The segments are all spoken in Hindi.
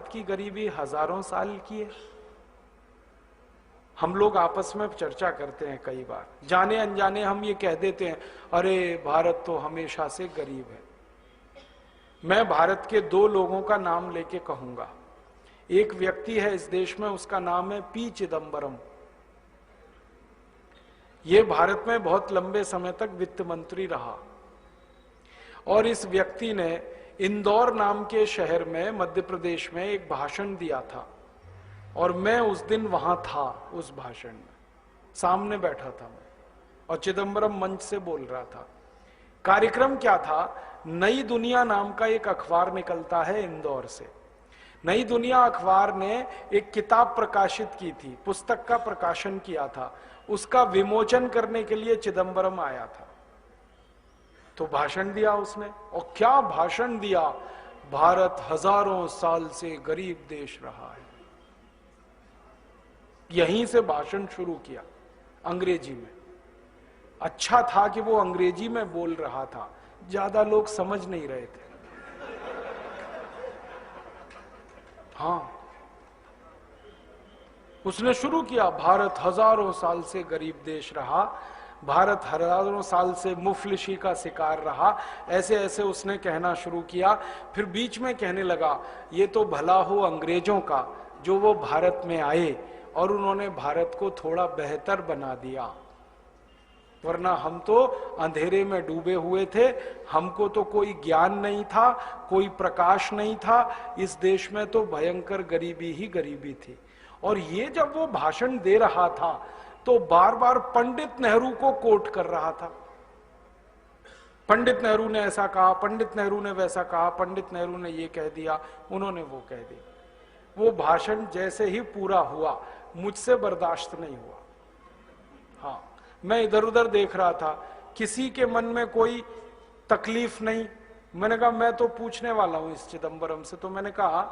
भारत की गरीबी हजारों साल की है? हम लोग आपस में चर्चा करते हैं कई बार, जाने अनजाने हम ये कह देते हैं, अरे भारत तो हमेशा से गरीब है। मैं भारत के दो लोगों का नाम लेके कहूंगा। एक व्यक्ति है इस देश में, उसका नाम है पी चिदंबरम। ये भारत में बहुत लंबे समय तक वित्त मंत्री रहा और इस व्यक्ति ने इंदौर नाम के शहर में मध्य प्रदेश में एक भाषण दिया था और मैं उस दिन वहां था। उस भाषण में सामने बैठा था मैं और चिदंबरम मंच से बोल रहा था। कार्यक्रम क्या था? नई दुनिया नाम का एक अखबार निकलता है इंदौर से। नई दुनिया अखबार ने एक किताब प्रकाशित की थी, पुस्तक का प्रकाशन किया था, उसका विमोचन करने के लिए चिदंबरम आया था। तो भाषण दिया उसने, और क्या भाषण दिया! भारत हजारों साल से गरीब देश रहा है। यहीं से भाषण शुरू किया, अंग्रेजी में। अच्छा था कि वो अंग्रेजी में बोल रहा था, ज्यादा लोग समझ नहीं रहे थे। हाँ, उसने शुरू किया, भारत हजारों साल से गरीब देश रहा, भारत हजारों साल से मुफलिसी का शिकार रहा, ऐसे ऐसे उसने कहना शुरू किया। फिर बीच में कहने लगा, ये तो भला हो अंग्रेजों का जो वो भारत में आए और उन्होंने भारत को थोड़ा बेहतर बना दिया, वरना हम तो अंधेरे में डूबे हुए थे। हमको तो कोई ज्ञान नहीं था, कोई प्रकाश नहीं था। इस देश में तो भयंकर गरीबी ही गरीबी थी। और ये जब वो भाषण दे रहा था तो बार बार पंडित नेहरू को कोट कर रहा था। पंडित नेहरू ने ऐसा कहा, पंडित नेहरू ने वैसा कहा, पंडित नेहरू ने ये कह दिया, उन्होंने वो कह दिया। वो भाषण जैसे ही पूरा हुआ, मुझसे बर्दाश्त नहीं हुआ। हाँ, मैं इधर उधर देख रहा था, किसी के मन में कोई तकलीफ नहीं। मैंने कहा मैं तो पूछने वाला हूं इस चिदंबरम से। तो मैंने कहा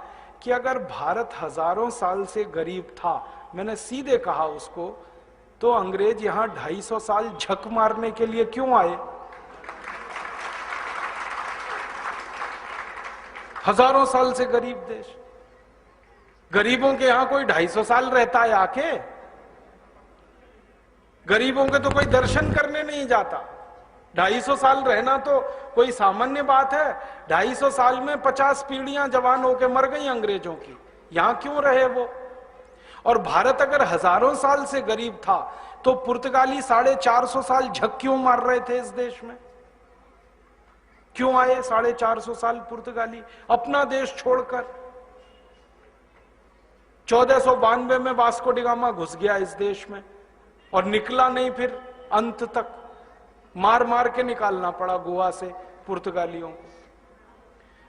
कि अगर भारत हजारों साल से गरीब था, मैंने सीधे कहा उसको, तो अंग्रेज यहां 250 साल झक मारने के लिए क्यों आए? हजारों साल से गरीब देश, गरीबों के यहां कोई 250 साल रहता है आके? गरीबों के तो कोई दर्शन करने नहीं जाता। 250 साल रहना तो कोई सामान्य बात है। 250 साल में 50 पीढ़ियां जवान होकर मर गई अंग्रेजों की, यहां क्यों रहे वो? और भारत अगर हजारों साल से गरीब था तो पुर्तगाली 450 साल झक क्यों मार रहे थे इस देश में? क्यों आए 450 साल पुर्तगाली अपना देश छोड़कर? 1492 में वास्को डी गामा घुस गया इस देश में और निकला नहीं, फिर अंत तक मार मार के निकालना पड़ा गोवा से पुर्तगालियों को।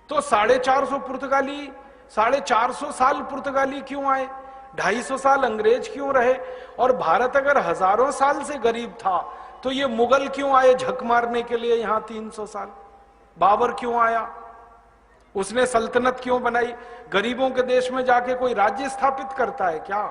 तो 450 पुर्तगाली, 450 साल पुर्तगाली क्यों आए? 250 साल अंग्रेज क्यों रहे? और भारत अगर हजारों साल से गरीब था तो ये मुगल क्यों आए झक मारने के लिए यहां 300 साल? बाबर क्यों आया? उसने सल्तनत क्यों बनाई? गरीबों के देश में जाके कोई राज्य स्थापित करता है क्या?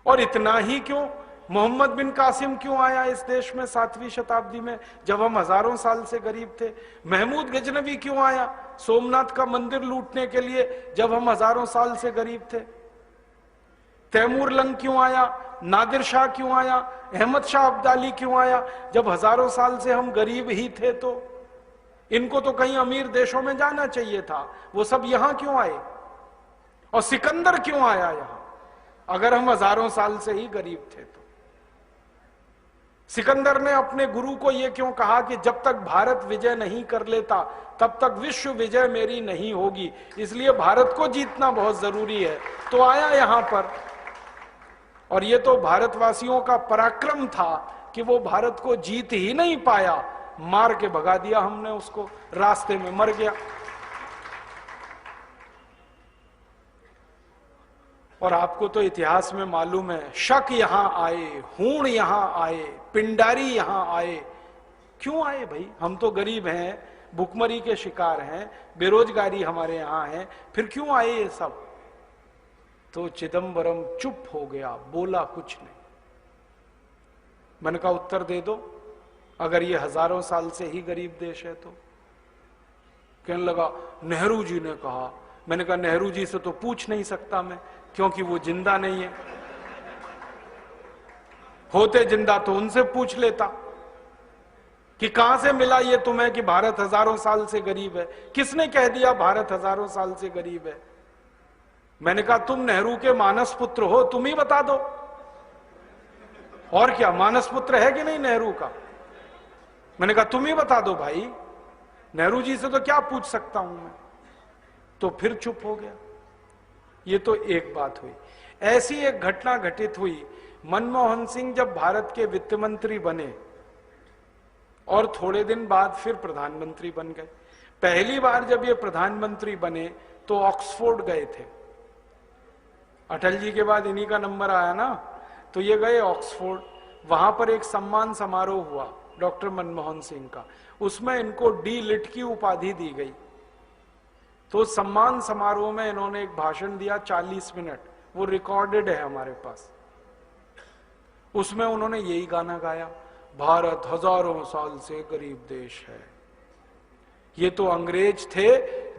और इतना ही क्यों, मोहम्मद बिन कासिम क्यों आया इस देश में 7वीं शताब्दी में, जब हम हजारों साल से गरीब थे? महमूद गजनवी क्यों आया सोमनाथ का मंदिर लूटने के लिए, जब हम हजारों साल से गरीब थे? तैमूर लंग क्यों आया? नादिर शाह क्यों आया? अहमद शाह अब्दाली क्यों आया, जब हजारों साल से हम गरीब ही थे? तो इनको तो कहीं अमीर देशों में जाना चाहिए था, वो सब यहां क्यों आए? और सिकंदर क्यों आया यहां, अगर हम हजारों साल से ही गरीब थे तो? सिकंदर ने अपने गुरु को यह क्यों कहा कि जब तक भारत विजय नहीं कर लेता तब तक विश्व विजय मेरी नहीं होगी, इसलिए भारत को जीतना बहुत जरूरी है। तो आया यहां पर, और यह तो भारतवासियों का पराक्रम था कि वो भारत को जीत ही नहीं पाया, मार के भगा दिया हमने उसको, रास्ते में मर गया। और आपको तो इतिहास में मालूम है, शक यहां आए, हूण यहां आए, पिंडारी यहां आए। क्यों आए भाई? हम तो गरीब हैं, भुखमरी के शिकार हैं, बेरोजगारी हमारे यहां है, फिर क्यों आए ये सब? तो चिदंबरम चुप हो गया, बोला कुछ नहीं। मैंने कहा उत्तर दे दो, अगर ये हजारों साल से ही गरीब देश है तो। कहने लगा नेहरू जी ने कहा। मैंने कहा नेहरू जी से तो पूछ नहीं सकता मैं, क्योंकि वो जिंदा नहीं है। होते जिंदा तो उनसे पूछ लेता कि कहां से मिला ये तुम्हें कि भारत हजारों साल से गरीब है। किसने कह दिया भारत हजारों साल से गरीब है? मैंने कहा तुम नेहरू के मानस पुत्र हो, तुम ही बता दो। और क्या, मानस पुत्र है कि नहीं नेहरू का? मैंने कहा तुम ही बता दो भाई, नेहरू जी से तो क्या पूछ सकता हूं मैं। तो फिर चुप हो गया। ये तो एक बात हुई। ऐसी एक घटना घटित हुई, मनमोहन सिंह जब भारत के वित्त मंत्री बने और थोड़े दिन बाद फिर प्रधानमंत्री बन गए। पहली बार जब ये प्रधानमंत्री बने तो ऑक्सफोर्ड गए थे। अटल जी के बाद इन्हीं का नंबर आया ना, तो ये गए ऑक्सफोर्ड। वहां पर एक सम्मान समारोह हुआ डॉक्टर मनमोहन सिंह का, उसमें इनको डी लिट की उपाधि दी गई। तो सम्मान समारोह में इन्होंने एक भाषण दिया 40 मिनट, वो रिकॉर्डेड है हमारे पास। उसमें उन्होंने यही गाना गाया, भारत हजारों साल से गरीब देश है। ये तो अंग्रेज थे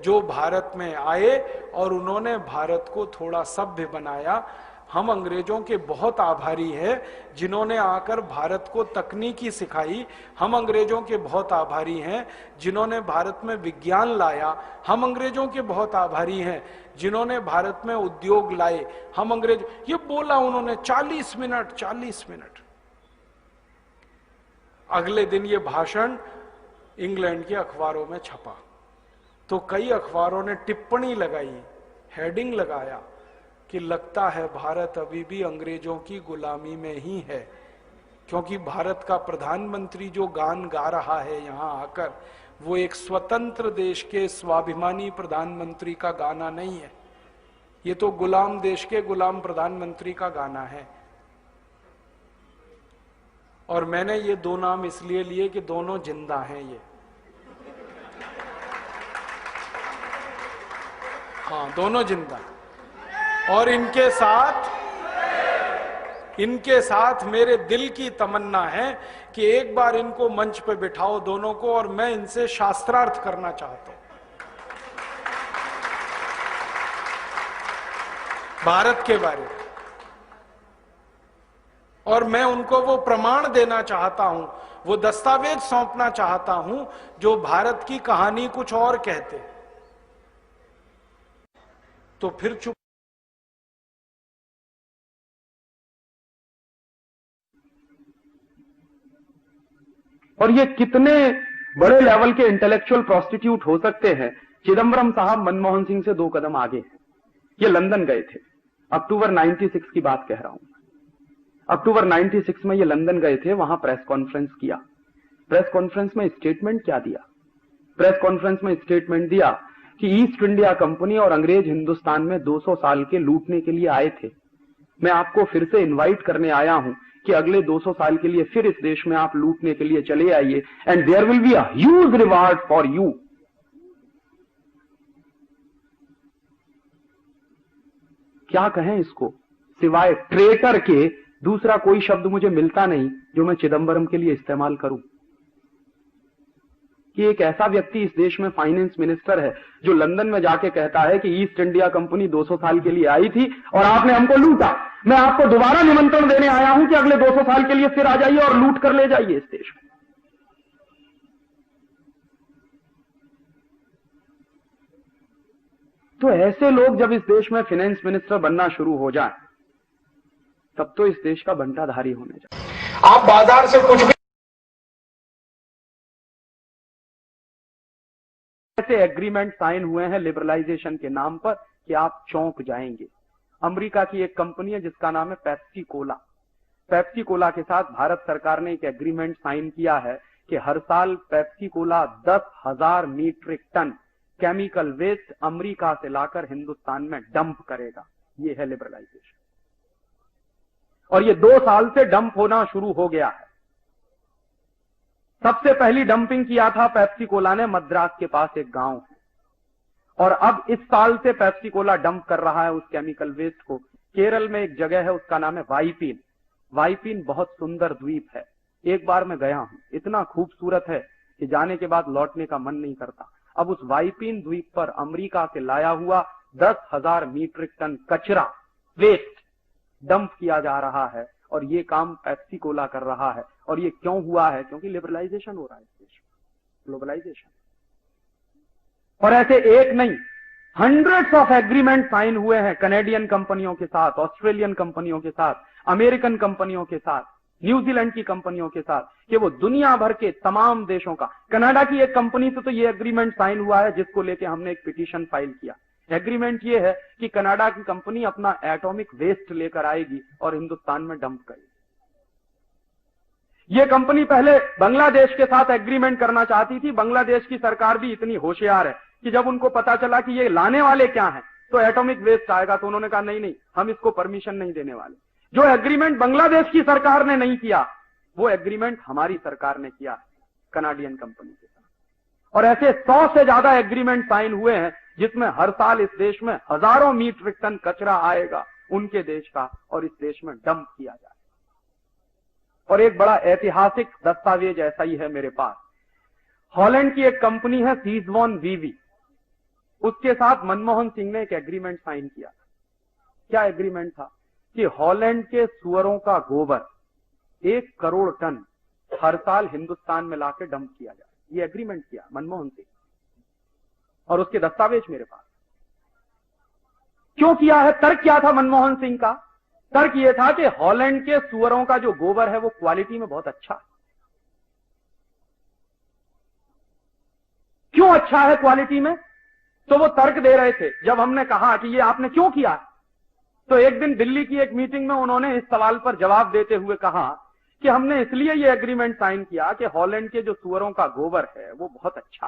जो भारत में आए और उन्होंने भारत को थोड़ा सभ्य बनाया। हम अंग्रेजों के बहुत आभारी हैं जिन्होंने आकर भारत को तकनीकी सिखाई। हम अंग्रेजों के बहुत आभारी हैं जिन्होंने भारत में विज्ञान लाया। हम अंग्रेजों के बहुत आभारी हैं जिन्होंने भारत में उद्योग लाए। हम अंग्रेज, ये बोला उन्होंने 40 मिनट, 40 मिनट। अगले दिन ये भाषण इंग्लैंड के अखबारों में छपा, तो कई अखबारों ने टिप्पणी लगाई, हेडिंग लगाया कि लगता है भारत अभी भी अंग्रेजों की गुलामी में ही है, क्योंकि भारत का प्रधानमंत्री जो गान गा रहा है यहां आकर, वो एक स्वतंत्र देश के स्वाभिमानी प्रधानमंत्री का गाना नहीं है। ये तो गुलाम देश के गुलाम प्रधानमंत्री का गाना है। और मैंने ये दो नाम इसलिए लिए कि दोनों जिंदा हैं ये। हाँ, दोनों जिंदा। और इनके साथ मेरे दिल की तमन्ना है कि एक बार इनको मंच पे बिठाओ दोनों को, और मैं इनसे शास्त्रार्थ करना चाहता हूं भारत के बारे में। और मैं उनको वो प्रमाण देना चाहता हूं, वो दस्तावेज सौंपना चाहता हूं जो भारत की कहानी कुछ और कहते। तो फिर चुप। और ये कितने बड़े लेवल के इंटेलेक्चुअल प्रोस्टिट्यूट हो सकते हैं। चिदंबरम साहब मनमोहन सिंह से 2 कदम आगे हैं। ये लंदन गए थे, अक्टूबर 96 की बात कह रहा हूं। अक्टूबर 96 में ये लंदन गए थे, वहां प्रेस कॉन्फ्रेंस किया। प्रेस कॉन्फ्रेंस में स्टेटमेंट क्या दिया? प्रेस कॉन्फ्रेंस में स्टेटमेंट दिया कि ईस्ट इंडिया कंपनी और अंग्रेज हिंदुस्तान में 200 साल के लूटने के लिए आए थे। मैं आपको फिर से इनवाइट करने आया हूं कि अगले 200 साल के लिए फिर इस देश में आप लूटने के लिए चले आइए, and there will be a huge reward for you. क्या कहें इसको, सिवाय ट्रेटर के दूसरा कोई शब्द मुझे मिलता नहीं जो मैं चिदंबरम के लिए इस्तेमाल करूं। कि एक ऐसा व्यक्ति इस देश में फाइनेंस मिनिस्टर है जो लंदन में जाके कहता है कि ईस्ट इंडिया कंपनी 200 साल के लिए आई थी और आपने हमको लूटा। मैं आपको दोबारा निमंत्रण देने आया हूं कि अगले 200 साल के लिए फिर आ जाइए और लूट कर ले जाइए इस देश में। तो ऐसे लोग जब इस देश में फाइनेंस मिनिस्टर बनना शुरू हो जाए, तब तो इस देश का बंटाधारी होने जाए। आप बाजार से कुछ भी ऐसे एग्रीमेंट साइन हुए हैं लिबरलाइजेशन के नाम पर कि आप चौंक जाएंगे। अमेरिका की एक कंपनी है जिसका नाम है पेप्सी कोला। पेप्सी कोला के साथ भारत सरकार ने एक एग्रीमेंट साइन किया है कि हर साल Pepsi Cola 10,000 metric ton chemical waste America से लाकर हिंदुस्तान में डंप करेगा। ये है लिबरलाइजेशन। और ये 2 साल से डंप होना शुरू हो गया है। सबसे पहली डंपिंग किया था पेप्सी कोला ने मद्रास के पास एक गांव है, और अब इस साल से पेप्सी कोला डंप कर रहा है उस केमिकल वेस्ट को। केरल में एक जगह है, उसका नाम है वाइपीन। वाइपीन बहुत सुंदर द्वीप है। एक बार मैं गया हूं, इतना खूबसूरत है कि जाने के बाद लौटने का मन नहीं करता। अब उस वाइपिन द्वीप पर अमेरिका से लाया हुआ 10,000 मीट्रिक टन कचरा, वेस्ट डंप किया जा रहा है, और ये काम पेप्सी कोला कर रहा है। और ये क्यों हुआ है? क्योंकि लिबरलाइजेशन हो रहा है इस देश में, ग्लोबलाइजेशन। और ऐसे एक नहीं, हंड्रेड्स ऑफ एग्रीमेंट साइन हुए हैं कनेडियन कंपनियों के साथ, ऑस्ट्रेलियन कंपनियों के साथ, अमेरिकन कंपनियों के साथ, न्यूजीलैंड की कंपनियों के साथ, कि वो दुनिया भर के तमाम देशों का। कनाडा की एक कंपनी से तो ये एग्रीमेंट साइन हुआ है जिसको लेके हमने एक पिटीशन फाइल किया। एग्रीमेंट ये है कि कनाडा की कंपनी अपना एटॉमिक वेस्ट लेकर आएगी और हिंदुस्तान में डंप करेगी। ये कंपनी पहले बांग्लादेश के साथ एग्रीमेंट करना चाहती थी। बांग्लादेश की सरकार भी इतनी होशियार है कि जब उनको पता चला कि ये लाने वाले क्या हैं, तो एटॉमिक वेस्ट आएगा, तो उन्होंने कहा नहीं नहीं, हम इसको परमिशन नहीं देने वाले। जो एग्रीमेंट बांग्लादेश की सरकार ने नहीं किया, वो एग्रीमेंट हमारी सरकार ने किया कनाडियन कंपनी के साथ। और ऐसे 100 से ज्यादा एग्रीमेंट साइन हुए हैं जिसमें हर साल इस देश में हजारों मीट्रिक टन कचरा आएगा उनके देश का, और इस देश में डंप किया जाएगा। और एक बड़ा ऐतिहासिक दस्तावेज ऐसा ही है मेरे पास। हॉलैंड की एक कंपनी है सीजवॉन वीवी, उसके साथ मनमोहन सिंह ने एक एग्रीमेंट साइन किया था। क्या एग्रीमेंट था? कि हॉलैंड के सुअरों का गोबर 1 करोड़ टन हर साल हिंदुस्तान में लाके डंप किया जाए। ये एग्रीमेंट किया मनमोहन सिंह, और उसके दस्तावेज मेरे पास। क्यों किया है? तर्क क्या था मनमोहन सिंह का? तर्क यह था कि हॉलैंड के सुअरों का जो गोबर है वो क्वालिटी में बहुत अच्छा है। क्यों अच्छा है क्वालिटी में? तो वो तर्क दे रहे थे। जब हमने कहा कि ये आपने क्यों किया, तो एक दिन दिल्ली की एक मीटिंग में उन्होंने इस सवाल पर जवाब देते हुए कहा कि हमने इसलिए ये एग्रीमेंट साइन किया कि हॉलैंड के जो सुअरों का गोबर है वो बहुत अच्छा,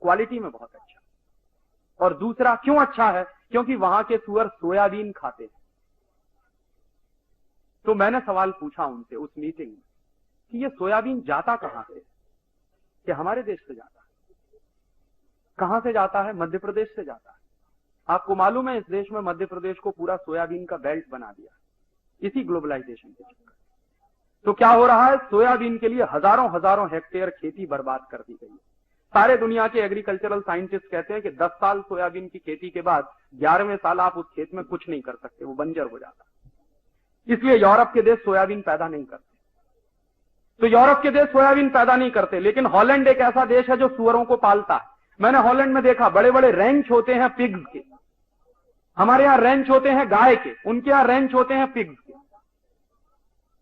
क्वालिटी में बहुत अच्छा। और दूसरा क्यों अच्छा है? क्योंकि वहां के सुअर सोयाबीन खाते हैं। तो मैंने सवाल पूछा उनसे उस मीटिंग में कि ये सोयाबीन जाता कहां से? कि हमारे देश से जाता है। कहां से जाता है? मध्य प्रदेश से जाता है। आपको मालूम है इस देश में मध्य प्रदेश को पूरा सोयाबीन का बेल्ट बना दिया इसी ग्लोबलाइजेशन के चक्कर। तो क्या हो रहा है? सोयाबीन के लिए हजारों हजारों हेक्टेयर खेती बर्बाद कर दी गई है। सारे दुनिया के एग्रीकल्चरल साइंटिस्ट कहते हैं कि 10 साल सोयाबीन की खेती के बाद 11वें साल आप उस खेत में कुछ नहीं कर सकते, वो बंजर हो जाता। इसलिए यूरोप के देश सोयाबीन पैदा नहीं करते। तो यूरोप के देश सोयाबीन पैदा नहीं करते, लेकिन हॉलैंड एक ऐसा देश है जो सुअरों को पालता है। मैंने हॉलैंड में देखा बड़े बड़े रेंच होते हैं पिग्स के। हमारे यहां रेंच होते हैं गाय के, उनके यहां रेंच होते हैं पिग्स के।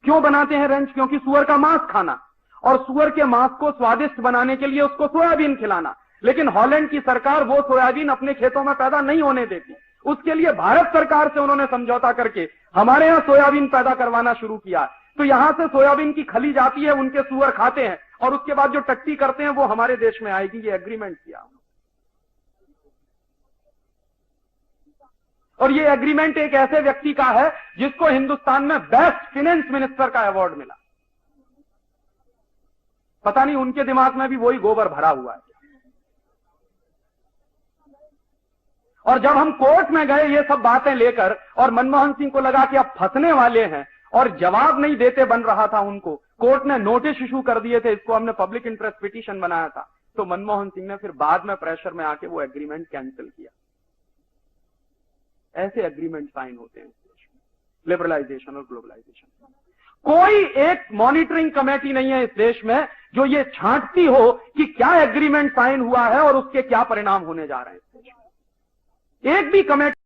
क्यों बनाते हैं रेंच? क्योंकि सुअर का मांस खाना, और सुअर के मांस को स्वादिष्ट बनाने के लिए उसको सोयाबीन खिलाना। लेकिन हॉलैंड की सरकार वो सोयाबीन अपने खेतों में पैदा नहीं होने देती। उसके लिए भारत सरकार से उन्होंने समझौता करके हमारे यहां सोयाबीन पैदा करवाना शुरू किया। तो यहां से सोयाबीन की खली जाती है, उनके सुअर खाते हैं, और उसके बाद जो टट्टी करते हैं वो हमारे देश में आएगी। ये एग्रीमेंट किया। और ये एग्रीमेंट एक ऐसे व्यक्ति का है जिसको हिंदुस्तान में बेस्ट फाइनेंस मिनिस्टर का अवार्ड मिला। पता नहीं उनके दिमाग में भी वही गोबर भरा हुआ है। और जब हम कोर्ट में गए ये सब बातें लेकर, और मनमोहन सिंह को लगा कि अब फंसने वाले हैं, और जवाब नहीं देते बन रहा था उनको, कोर्ट ने नोटिस इशू कर दिए थे, इसको हमने पब्लिक इंटरेस्ट पिटीशन बनाया था। तो मनमोहन सिंह ने फिर बाद में प्रेशर में आके वो एग्रीमेंट कैंसिल किया। ऐसे एग्रीमेंट साइन होते हैं लिबरलाइजेशन और ग्लोबलाइजेशन। कोई एक मॉनिटरिंग कमेटी नहीं है इस देश में जो ये छांटती हो कि क्या एग्रीमेंट साइन हुआ है और उसके क्या परिणाम होने जा रहे हैं। एक भी कमेटी